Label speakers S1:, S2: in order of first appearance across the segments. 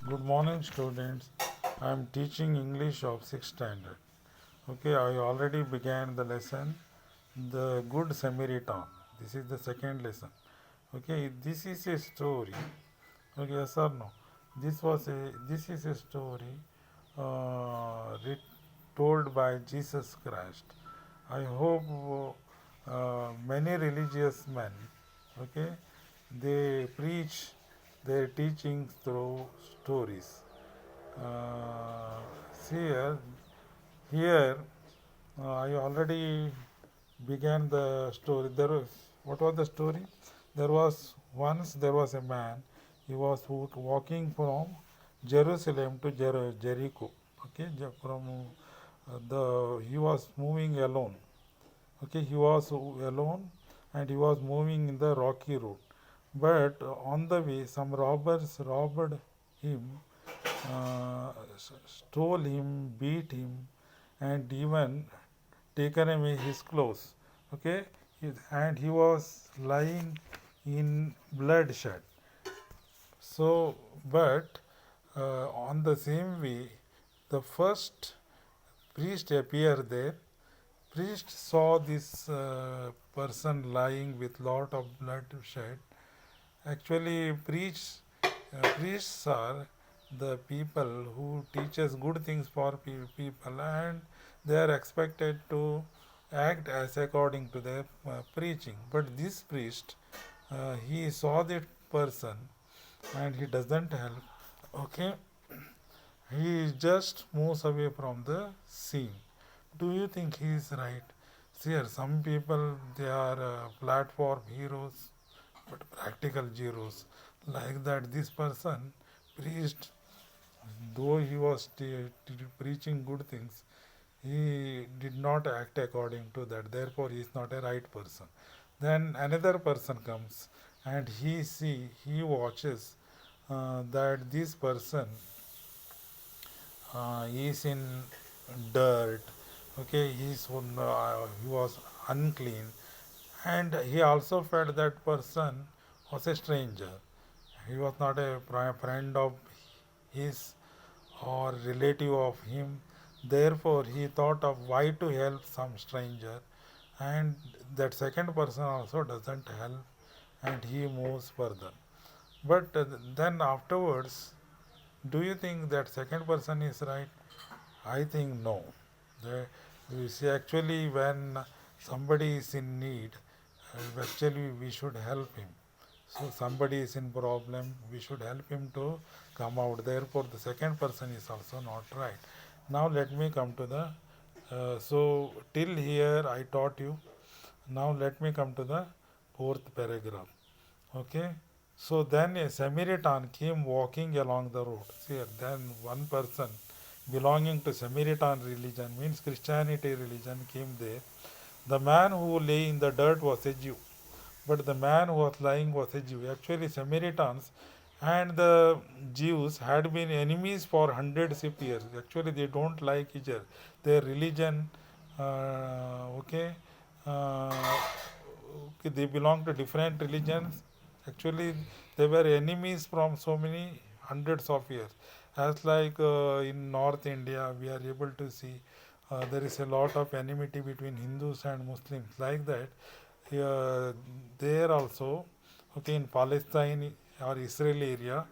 S1: Good morning, students. I am teaching English of 6th standard. Okay, I already began the lesson, The Good Samaritan. This is the second lesson. Okay, this is a story. Okay, yes or no? This is a story told by Jesus Christ. I hope many religious men, okay, they preach their teachings through stories. Uh, here, here, I already began the story. What was the story? There was a man. He was walking from Jerusalem to Jericho. Okay, from he was moving alone. Okay, he was alone and he was moving in the rocky road. But on the way, some robbers robbed him, stole him, beat him, and even taken away his clothes. Okay, and he was lying in bloodshed. So, but on the same way, the first priest appeared there. Priest saw this person lying with lot of bloodshed. Actually, priests are the people who teaches good things for people, and they are expected to act as according to their preaching. But this priest, he saw that person and he doesn't help. Okay, he just moves away from the scene. Do you think he is right? See, here, some people they are platform heroes, but practical zeros. Like that, this person preached, though he was preaching good things, he did not act according to that. Therefore, he is not a right person. Then another person comes and he watches that this person is in dirt. Okay, he was unclean, and he also felt that person was a stranger. He was not a friend of his or relative of him. Therefore, he thought of why to help some stranger, and that second person also doesn't help, and he moves further. But then afterwards, do you think that second person is right? I think no. The, you see, actually, when somebody is in need, actually we should help him. So somebody is in problem, we should help him to come out. Therefore, the second person is also not right. Now let me come to the. So till here I taught you. Now let me come to the fourth paragraph. Okay. So then a Samaritan came walking along the road. See, then one person belonging to Samaritan religion, means Christianity religion, came there. The man who lay in the dirt was a Jew, but the man who was lying was a Jew. Actually, Samaritans and the Jews had been enemies for hundreds of years. Actually, they don't like each other. Their religion, okay, uh, okay, they belong to different religions. Actually, they were enemies from so many hundreds of years. As like in North India, we are able to see there is a lot of enmity between Hindus and Muslims. Like that, there also, okay, in Palestine or Israel area,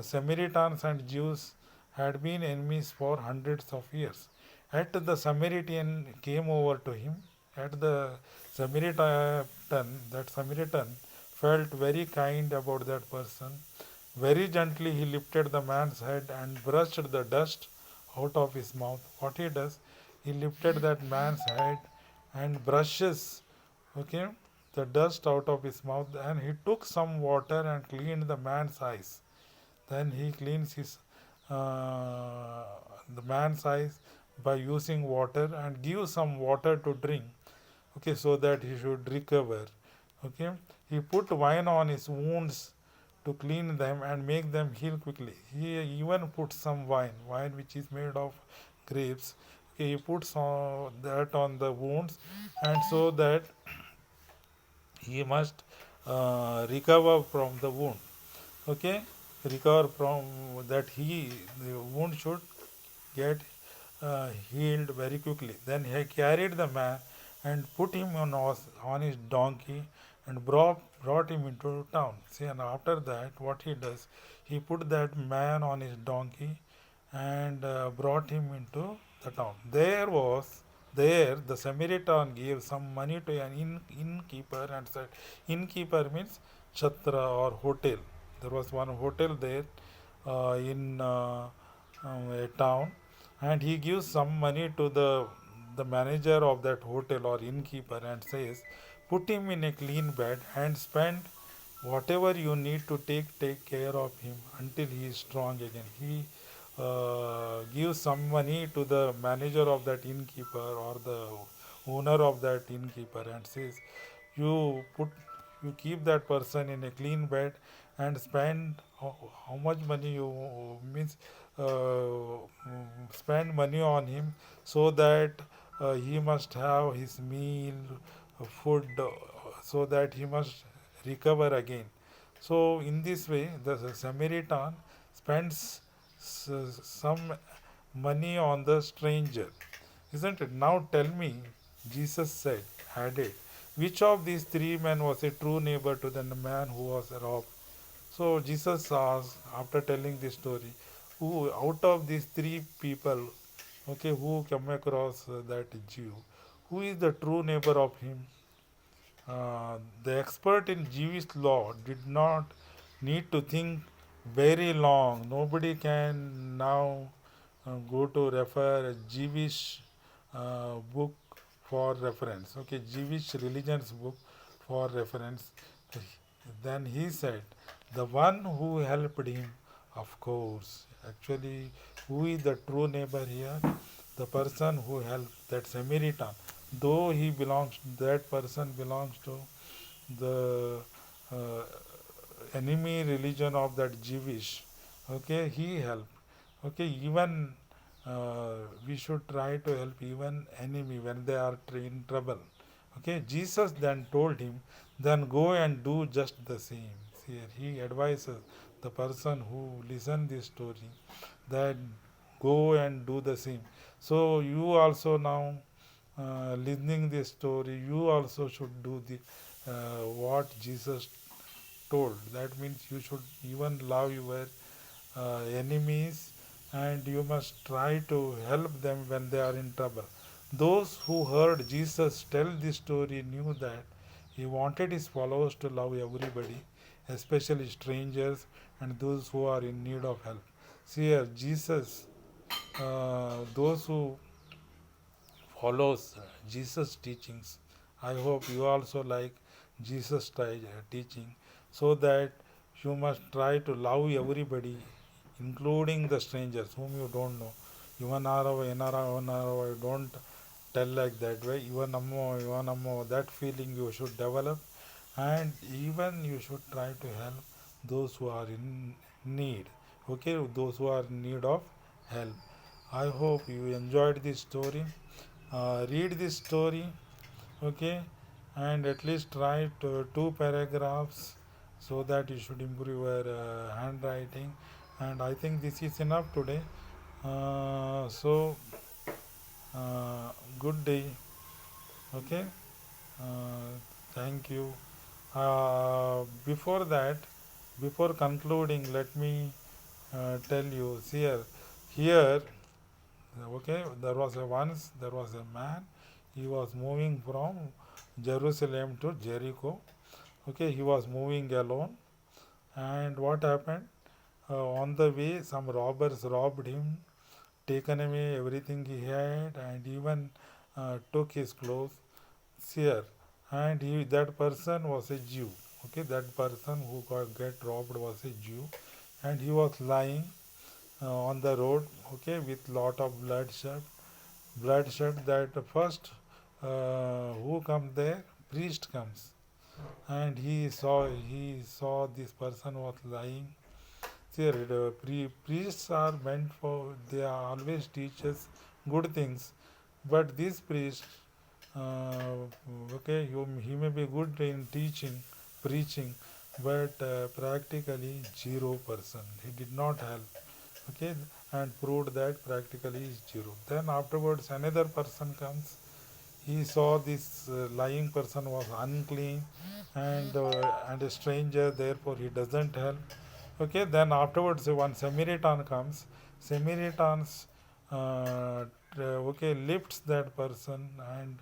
S1: Samaritans and Jews had been enemies for hundreds of years. At the Samaritan came over to him, at the Samaritan, that Samaritan felt very kind about that person. Very gently he lifted the man's head and brushed the dust out of his mouth. What he does, he lifted that man's head and brushes, okay, the dust out of his mouth, and he took some water and cleaned the man's eyes. Then he cleans uh, the man's eyes by using water and gives some water to drink, okay, so that he should recover. Okay, he put wine on his wounds to clean them and make them heal quickly. He even put some wine which is made of grapes. Okay, he puts that on the wounds, and so that he must recover from the wound. Okay, recover from that, the wound should get healed very quickly. Then he carried the man and put him on his donkey and brought him into town. See, and after that, what he does, he put that man on his donkey and brought him into the town. There the Samaritan gave some money to an innkeeper and said, innkeeper means chatra or hotel. There was one hotel there in a town, and he gives some money to the manager of that hotel or innkeeper and says, put him in a clean bed and spend whatever you need to take care of him until he is strong again. He gives some money to the manager of that innkeeper or the owner of that innkeeper and says, you put you keep that person in a clean bed and spend how much money you means spend money on him so that he must have his meal, food, so that he must recover again. So in this way, the Samaritan spends some money on the stranger, isn't it? Now tell me, Jesus said, added, which of these three men was a true neighbor to the man who was robbed? So Jesus asked, after telling this story, who out of these three people, okay, who come across that Jew, who is the true neighbor of him? The expert in Jewish law did not need to think very long. Nobody can now go to refer a Jewish book for reference. Okay, Jewish religion's book for reference. Then he said, the one who helped him, of course. Actually, who is the true neighbor here? The person who helped that Samaritan. Though that person belongs to the uh, enemy religion of that Jewish. Okay, he helped. Okay, even we should try to help even enemy when they are in trouble. Okay, Jesus then told him, then go and do just the same. See, he advises the person who listen this story that go and do the same. So you also now listening this story, you also should do the what Jesus told. That means you should even love your enemies, and you must try to help them when they are in trouble. Those who heard Jesus tell this story knew that he wanted his followers to love everybody, especially strangers and those who are in need of help. See here, Jesus, those who follows Jesus' teachings. I hope you also like Jesus' teaching, so that you must try to love everybody, including the strangers whom you don't know. Ivanaro, don't tell like that way. Ivanammo, that feeling you should develop, and even you should try to help those who are in need. Okay, those who are in need of help. I hope you enjoyed this story. Read this story, okay, and at least write two paragraphs so that you should improve your handwriting. And I think this is enough today. So, good day, okay. Uh, Thank you. Before that, before concluding, let me tell you here, okay, there was a man. He was moving from Jerusalem to Jericho. Okay, he was moving alone, and what happened? On the way, some robbers robbed him, taken away everything he had, and even took his clothes. Here, and that person was a Jew. Okay, that person who got get robbed was a Jew, and he was lying on the road. Okay, with lot of bloodshed. That first who comes there? Priest comes, and he saw this person was lying. See, the priests are meant for, they are always teachers good things, but this priest, okay, he may be good in teaching, preaching, but practically 0%. He did not help. Okay, and proved that practically is zero. Then afterwards, another person comes. He saw this lying person was unclean and a stranger, therefore he doesn't help. Okay, then afterwards one Samaritan comes. Samaritans okay, lifts that person and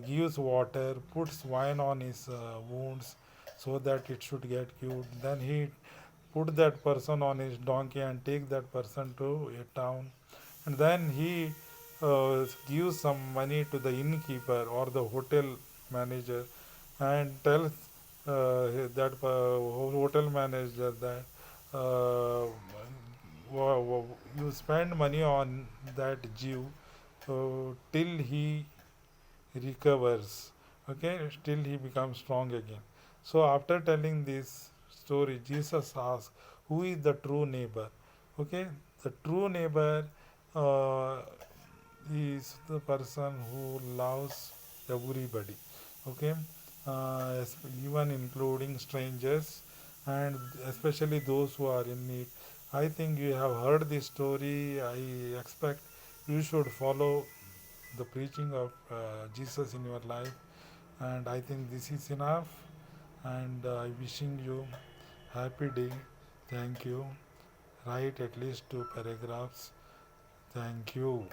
S1: gives water, puts wine on his wounds so that it should get cured. Then he put that person on his donkey and take that person to a town, and then he gives some money to the innkeeper or the hotel manager and tells that hotel manager that uh, you spend money on that Jew till he recovers, okay, till he becomes strong again. So after telling this story, Jesus asks, who is the true neighbor? Okay, the true neighbor uh, is the person who loves everybody, okay, even including strangers and especially those who are in need. I think you have heard this story. I expect you should follow the preaching of Jesus in your life, and I think this is enough. And wishing you happy day. Thank you. Write at least two paragraphs. Thank you.